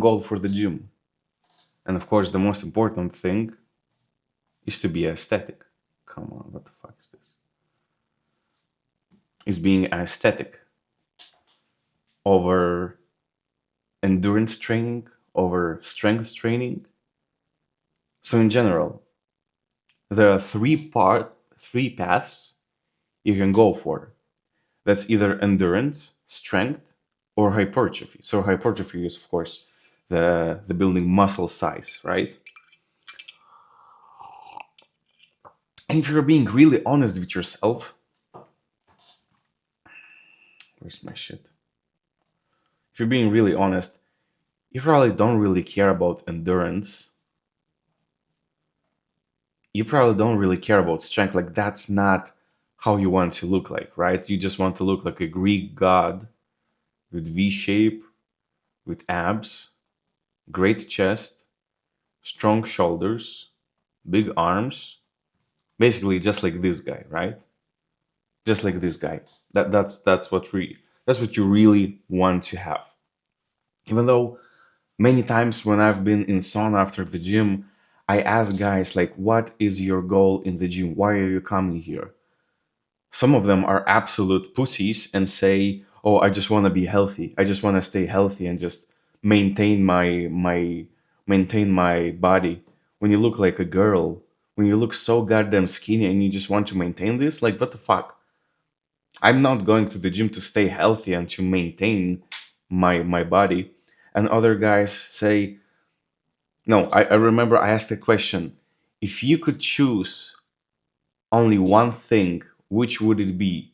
goal for the gym. And of course, the most important thing is to be aesthetic. Come on, what the fuck is this? Is being aesthetic over endurance training, over strength training. So in general, there are three paths you can go for. That's either endurance, strength, or hypertrophy. So hypertrophy is, of course, the building muscle size, right? And if you're being really honest with yourself, where's my shit? If you're being really honest, you probably don't really care about endurance. You probably don't really care about strength. Like, that's not how you want to look like, right? You just want to look like a Greek god with V shape, with abs, great chest, strong shoulders, big arms. Basically, just like this guy, right? Just like this guy. That's what you really want to have. Even though many times when I've been in sauna after the gym, I ask guys like, "What is your goal in the gym? Why are you coming here?" Some of them are absolute pussies and say, "Oh, I just want to be healthy. I just want to stay healthy and just maintain my body." When you look like a girl, when you look so goddamn skinny and you just want to maintain this, like, what the fuck? I'm not going to the gym to stay healthy and to maintain my body. And other guys say, no, I remember I asked a question. If you could choose only one thing, which would it be?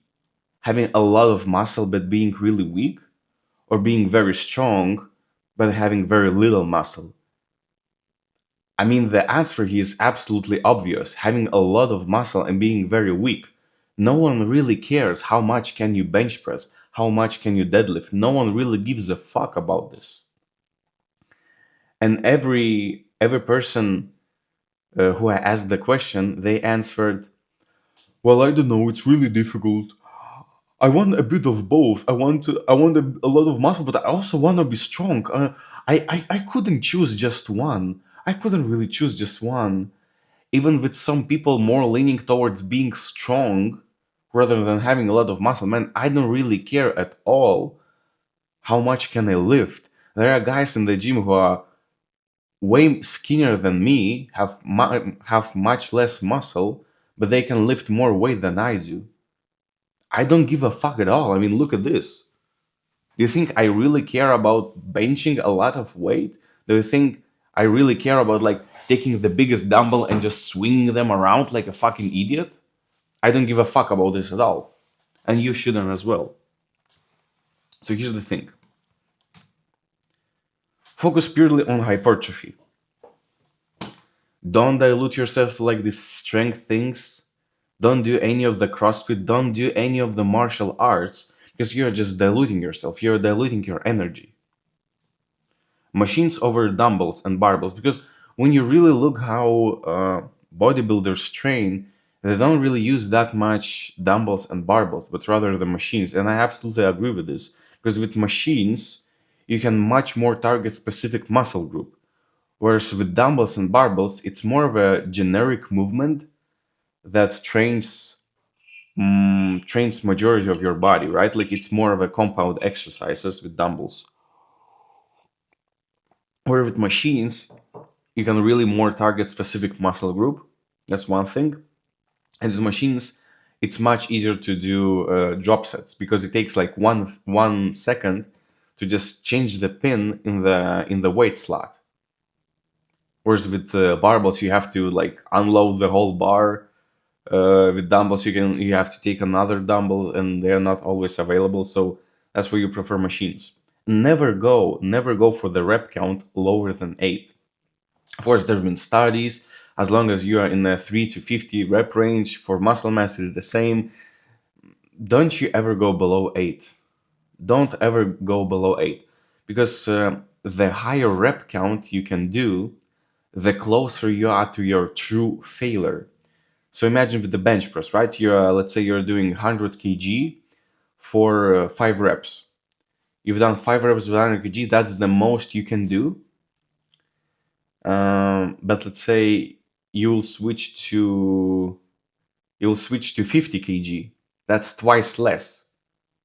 Having a lot of muscle but being really weak, or being very strong but having very little muscle? I mean, the answer here is absolutely obvious. Having a lot of muscle and being very weak. No one really cares how much can you bench press, how much can you deadlift. No one really gives a fuck about this. And every person who I asked the question, they answered, "Well, I don't know. It's really difficult. I want a bit of both. I want a lot of muscle, but I also want to be strong. I couldn't choose just one. I couldn't really choose just one. Even with some people more leaning towards being strong rather than having a lot of muscle. Man, I don't really care at all how much can I lift. There are guys in the gym who are way skinnier than me, have much less muscle, but they can lift more weight than I do. I don't give a fuck at all. I mean, look at this. Do you think I really care about benching a lot of weight? Do you think I really care about like taking the biggest dumbbell and just swinging them around like a fucking idiot? I don't give a fuck about this at all. And you shouldn't as well. So here's the thing. Focus purely on hypertrophy. Don't dilute yourself like these strength things. Don't do any of the CrossFit. Don't do any of the martial arts because you're just diluting yourself. You're diluting your energy. Machines over dumbbells and barbells, because when you really look how bodybuilders train, they don't really use that much dumbbells and barbells, but rather the machines. And I absolutely agree with this because with machines, you can much more target specific muscle group. Whereas with dumbbells and barbells, it's more of a generic movement that trains majority of your body, right? Like it's more of a compound exercises with dumbbells. Where with machines, you can really more target specific muscle group. That's one thing. And with machines, it's much easier to do drop sets because it takes like one second to just change the pin in the weight slot. Whereas with barbells, you have to like unload the whole bar. With dumbbells, you have to take another dumbbell, and they're not always available. So that's why you prefer machines. Never go for the rep count lower than 8. Of course, there have been studies. As long as you are in the 3 to 50 rep range for muscle mass is the same. Don't you ever go below 8. Don't ever go below 8 because the higher rep count you can do, the closer you are to your true failure. So imagine with the bench press, right? Let's say you're doing 100 kg for 5 reps. You've done 5 reps with 100 kg. That's the most you can do. But let's say you'll switch to you'll switch to 50 kg. That's twice less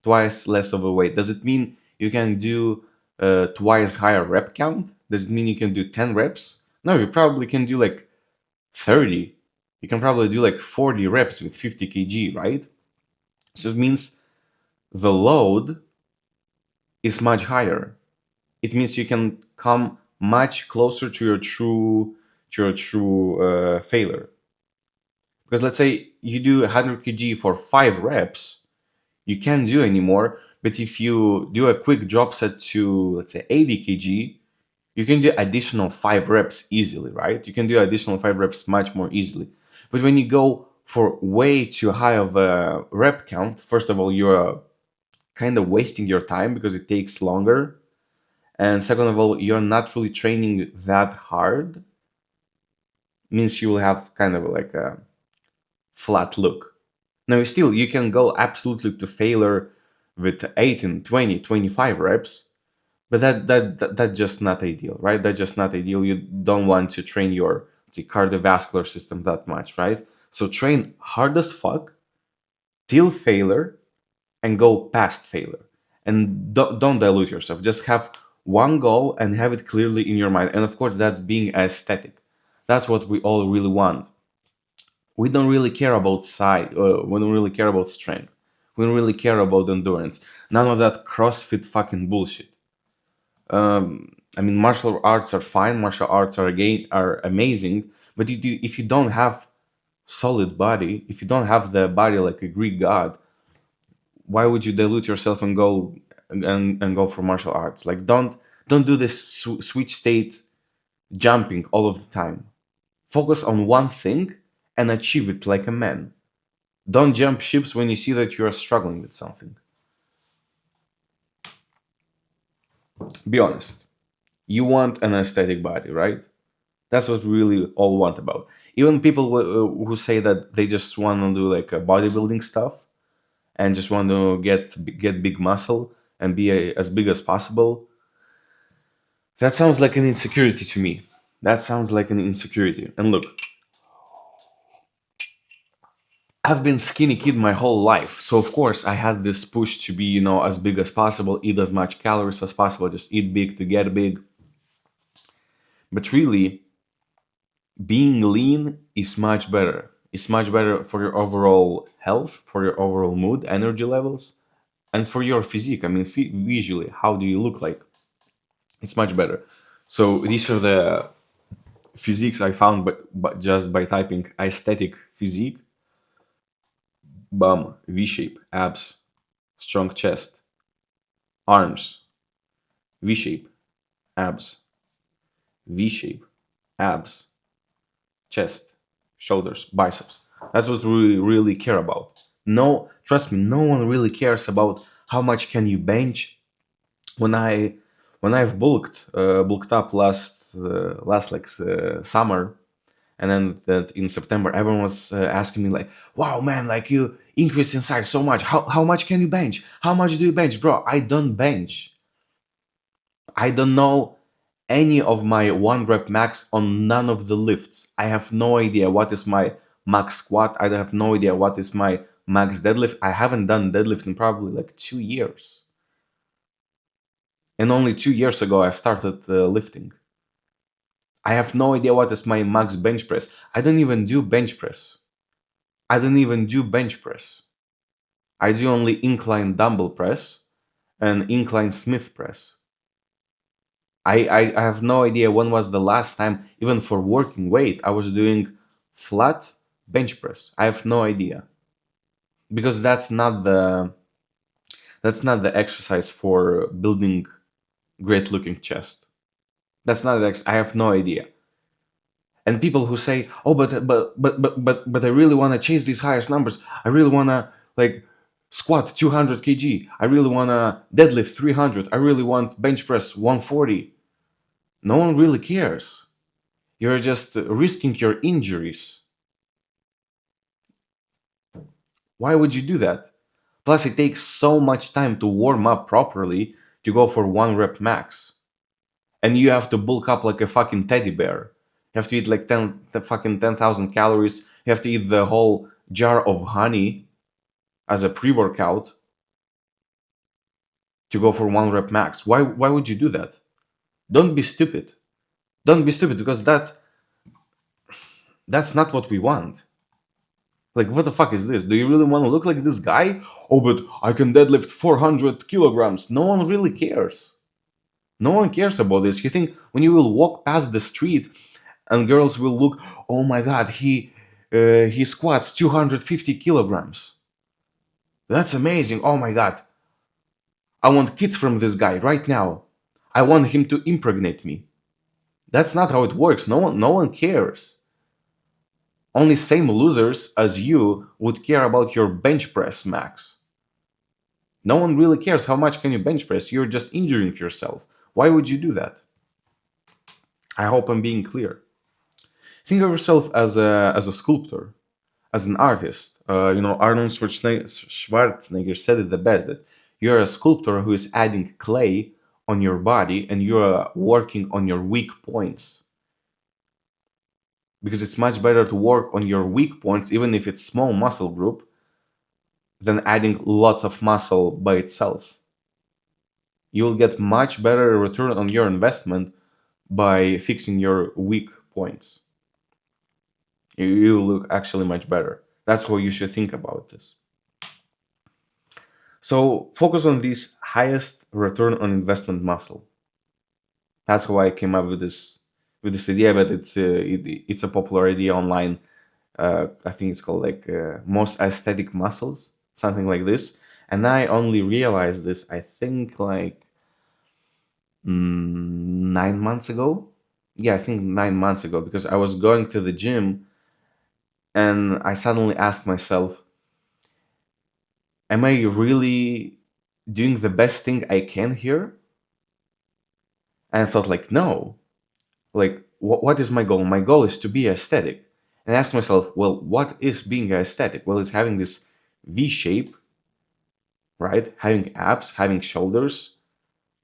of a weight. Does it mean you can do twice higher rep count? Does it mean you can do 10 reps? No, you probably can do like 30. You can probably do like 40 reps with 50 kg, right? So it means the load is much higher. It means you can come much closer to your true failure. Because let's say you do 100 kg for 5 reps, you can't do anymore. But if you do a quick drop set to, let's say, 80 kg, you can do additional 5 reps easily, right? You can do additional 5 reps much more easily. But when you go for way too high of a rep count, first of all, you're kind of wasting your time because it takes longer. And second of all, you're not really training that hard. Means you will have kind of like a flat look. Now, still, you can go absolutely to failure with 18, 20, 25 reps, but that's just not ideal, right? That's just not ideal. You don't want to train your cardiovascular system that much, right? So train hard as fuck till failure and go past failure. And don't dilute yourself. Just have one goal and have it clearly in your mind. And of course, that's being aesthetic. That's what we all really want. We don't really care about size. We don't really care about strength. We don't really care about endurance. None of that CrossFit fucking bullshit. I mean, martial arts are fine. Martial arts are amazing. But if you don't have solid body, if you don't have the body like a Greek god, why would you dilute yourself and go for martial arts? Like, don't do this switch state jumping all of the time. Focus on one thing and achieve it like a man. Don't jump ships when you see that you are struggling with something. Be honest. You want an aesthetic body, right? That's what we really all want about. Even people who say that they just want to do like a bodybuilding stuff and just want to get big muscle and be as big as possible. That sounds like an insecurity to me. That sounds like an insecurity. And look, I've been skinny kid my whole life, so of course I had this push to be, as big as possible, eat as much calories as possible, just eat big to get big. But really, being lean is much better. It's much better for your overall health, for your overall mood, energy levels, and for your physique. I mean, visually, how do you look like? It's much better. So these are the physiques I found, but just by typing aesthetic physique. Bum, V shape, abs, strong chest, arms, V shape, abs, V shape, abs, chest, shoulders, biceps. That's what we really care about. No, trust me, no one really cares about how much can you bench. When I've bulked up last like summer, and then that in September, everyone was asking me like, "Wow, man, like you increased in size so much. How much can you bench? How much do you bench, bro?" I don't bench. I don't know any of my 1 rep max on none of the lifts. I have no idea what is my max squat. I have no idea what is my max deadlift. I haven't done deadlift in probably like 2 years. And only 2 years ago, I started lifting. I have no idea what is my max bench press. I don't even do bench press. I don't even do bench press. I do only incline dumbbell press and incline Smith press. I have no idea when was the last time, even for working weight, I was doing flat bench press. I have no idea. Because that's not the exercise for building great looking chest. That's not I have no idea. And people who say, "Oh, but I really want to chase these highest numbers. I really want to like squat 200 kg. I really want to deadlift 300. I really want bench press 140." No one really cares. You're just risking your injuries. Why would you do that? Plus, it takes so much time to warm up properly to go for 1 rep max. And you have to bulk up like a fucking teddy bear. You have to eat like 10,000 calories. You have to eat the whole jar of honey as a pre-workout to go for 1 rep max. Why would you do that? Don't be stupid. Don't be stupid, because that's not what we want. Like, what the fuck is this? Do you really want to look like this guy? Oh, but I can deadlift 400 kilograms. No one really cares. No one cares about this. You think when you will walk past the street and girls will look, oh my god, he squats 250 kilograms. That's amazing. Oh my god. I want kids from this guy right now. I want him to impregnate me. That's not how it works. No one cares. Only same losers as you would care about your bench press max. No one really cares how much can you bench press. You're just injuring yourself. Why would you do that? I hope I'm being clear. Think of yourself as a sculptor, as an artist. Arnold Schwarzenegger said it the best, that you're a sculptor who is adding clay on your body and you're working on your weak points. Because it's much better to work on your weak points, even if it's small muscle group, than adding lots of muscle by itself. You'll get much better return on your investment by fixing your weak points. You look actually much better. That's how you should think about this. So focus on this highest return on investment muscle. That's how I came up with this idea, but it's a popular idea online. I think it's called like most aesthetic muscles, something like this. And I only realized this, I think, like 9 months ago. Yeah, I think 9 months ago, because I was going to the gym and I suddenly asked myself, am I really doing the best thing I can here? And I thought, like, no. Like, what is my goal? My goal is to be aesthetic. And I asked myself, well, what is being aesthetic? Well, it's having this V shape, right? Having abs, having shoulders,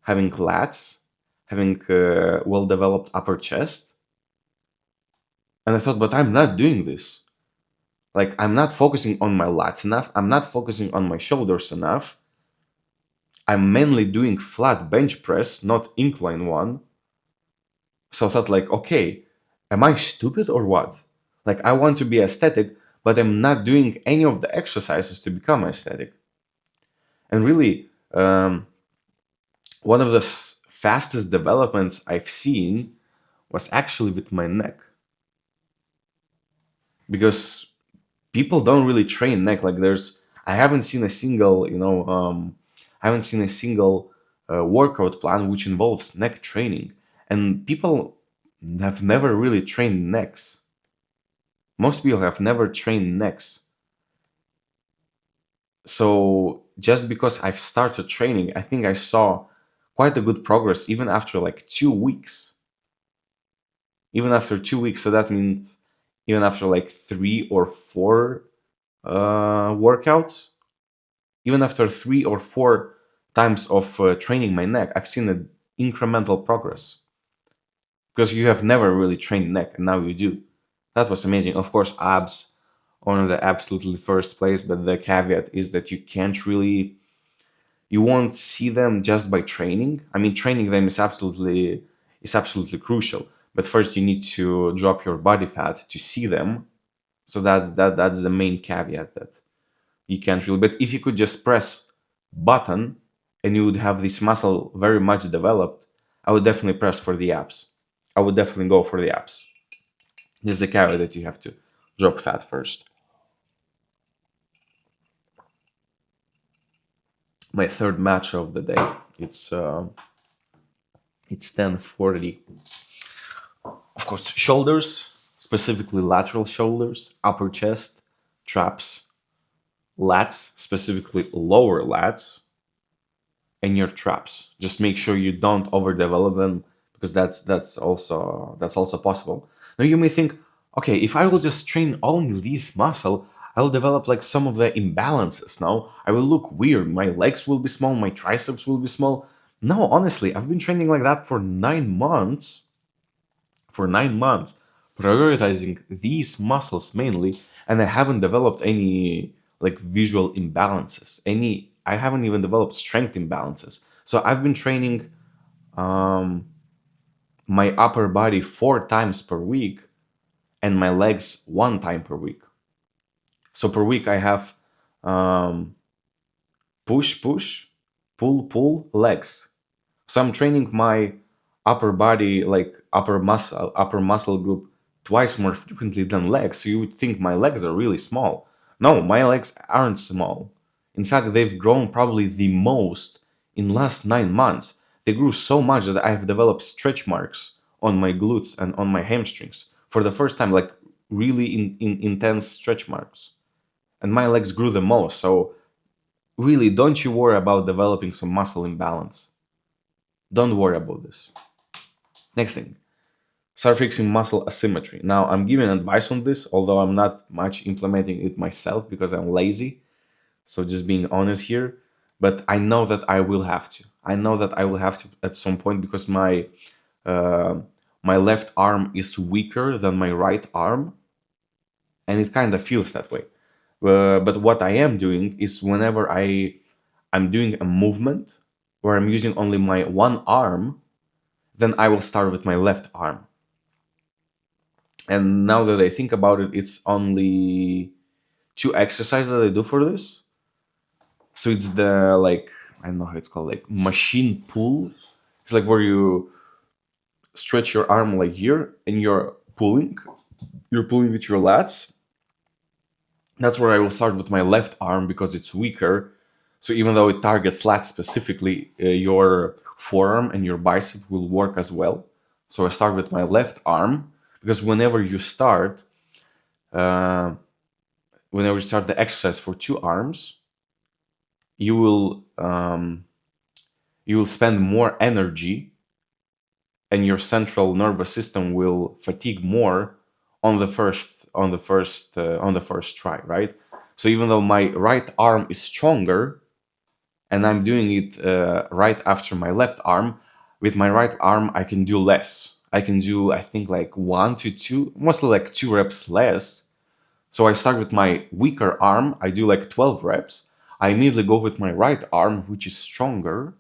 having lats, having well-developed upper chest. And I thought, but I'm not doing this. Like, I'm not focusing on my lats enough. I'm not focusing on my shoulders enough. I'm mainly doing flat bench press, not incline one. So I thought, like, okay, am I stupid or what? Like, I want to be aesthetic, but I'm not doing any of the exercises to become aesthetic. And really, one of the fastest developments I've seen was actually with my neck. Because people don't really train neck. Like, I haven't seen a single, I haven't seen a single workout plan which involves neck training. And people have never really trained necks. Most people have never trained necks. So just because I've started training, I think I saw quite a good progress even after like 2 weeks. Even after 2 weeks, so that means even after like 3 or 4 workouts, even after 3 or 4 times of training my neck, I've seen an incremental progress. Because you have never really trained neck, and now you do. That was amazing. Of course, abs on the absolutely first place, but the caveat is that you won't see them just by training. I mean, training them is absolutely crucial. But first, you need to drop your body fat to see them. So that's the main caveat, that you can't really. But if you could just press button and you would have this muscle very much developed, I would definitely press for the abs. I would definitely go for the abs. This is the caveat, that you have to drop fat first. My third match of the day. It's 10:40. Of course, shoulders, specifically lateral shoulders, upper chest, traps, lats, specifically lower lats, and your traps. Just make sure you don't overdevelop them, because that's also possible. Now you may think, okay, if I will just train only this muscle, I will develop like some of the imbalances. Now I will look weird. My legs will be small, my triceps will be small. No, honestly, I've been training like that for 9 months. For 9 months, prioritizing these muscles mainly, and I haven't developed any like visual imbalances. I haven't even developed strength imbalances. So I've been training um, my upper body 4 times per week and my legs 1 time per week. So per week I have um, push, push, pull, pull, legs. So I'm training my upper body, like upper muscle group, twice more frequently than legs. So you would think my legs are really small. No, my legs aren't small. In fact, they've grown probably the most in last 9 months. They grew so much that I have developed stretch marks on my glutes and on my hamstrings for the first time, like really in intense stretch marks. And my legs grew the most. So really, don't you worry about developing some muscle imbalance. Don't worry about this. Next thing, start fixing muscle asymmetry. Now, I'm giving advice on this, although I'm not much implementing it myself because I'm lazy. So, just being honest here. But I know that I will have to. I know that I will have to at some point because uh, my left arm is weaker than my right arm, and it kind of feels that way. But what I am doing is whenever I'm doing a movement where I'm using only my one arm, then I will start with my left arm. And now that I think about it, it's only two exercises that I do for this. So it's the like I don't know how it's called, like machine pull. It's like where you stretch your arm like here and you're pulling. You're pulling with your lats. That's where I will start with my left arm because it's weaker. So even though it targets lats specifically, your forearm and your bicep will work as well. So I start with my left arm because uh, whenever you start the exercise for two arms, you will you will spend more energy, and your central nervous system will fatigue more on the first try, right? So even though my right arm is stronger, and I'm doing it right after my left arm, with my right arm I can do less. I can do, I think, like 1 to 2, mostly like 2 reps less. So I start with my weaker arm, I do like 12 reps. I immediately go with my right arm, which is stronger,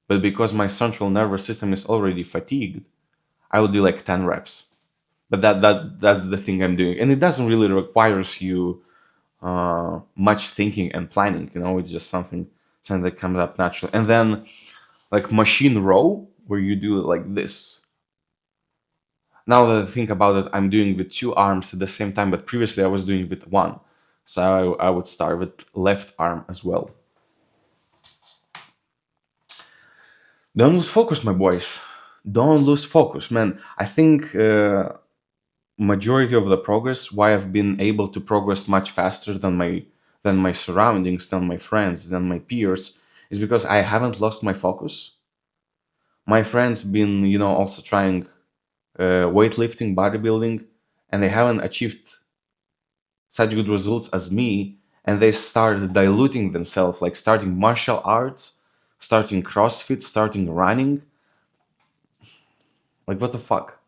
but because my central nervous system is already fatigued, I will do like 10 reps. But that's the thing I'm doing. And it doesn't really requires you much thinking and planning, it's just something that comes up naturally. And then like machine row, where you do it like this. Now that I think about it, I'm doing with two arms at the same time, but previously I was doing with one. So I would start with left arm as well. Don't lose focus, my boys. Don't lose focus, man. I think majority of the progress, why I've been able to progress much faster than my surroundings, than my friends, than my peers, is because I haven't lost my focus. My friends been, also trying weightlifting, bodybuilding, and they haven't achieved such good results as me, and they started diluting themselves, like starting martial arts, starting CrossFit, starting running. Like, what the fuck?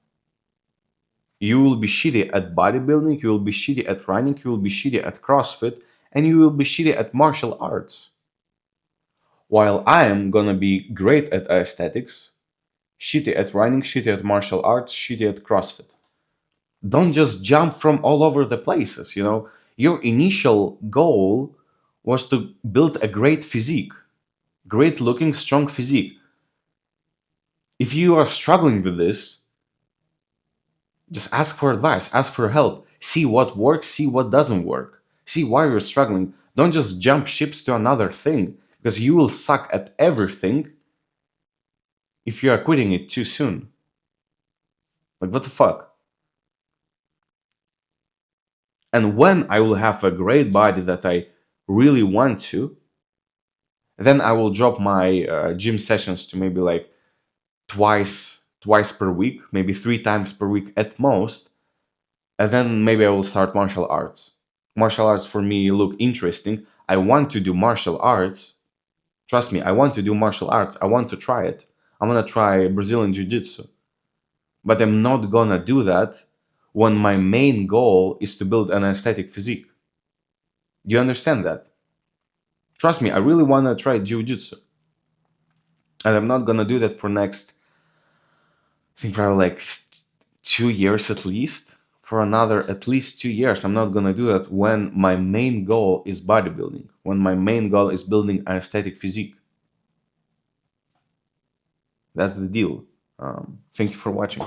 You will be shitty at bodybuilding, you will be shitty at running, you will be shitty at CrossFit, and you will be shitty at martial arts. While I am gonna be great at aesthetics, shitty at running, shitty at martial arts, shitty at CrossFit. Don't just jump from all over the places. Your initial goal was to build a great physique, great looking, strong physique. If you are struggling with this, just ask for advice, ask for help, see what works, see what doesn't work, see why you're struggling. Don't just jump ships to another thing, because you will suck at everything if you are quitting it too soon. Like, what the fuck? And when I will have a great body that I really want to, then I will drop my gym sessions to maybe like twice per week, maybe 3 times per week at most. And then maybe I will start martial arts. Martial arts for me look interesting. I want to do martial arts, Trust me, I want to do martial arts. I want to try it. I want to try Brazilian Jiu Jitsu. But I'm not gonna do that when my main goal is to build an aesthetic physique. Do you understand that? Trust me, I really wanna try Jiu Jitsu. And I'm not gonna do that for next, I think probably like 2 years at least. For another at least 2 years, I'm not gonna do that when my main goal is bodybuilding, when my main goal is building an aesthetic physique. That's the deal. Thank you for watching.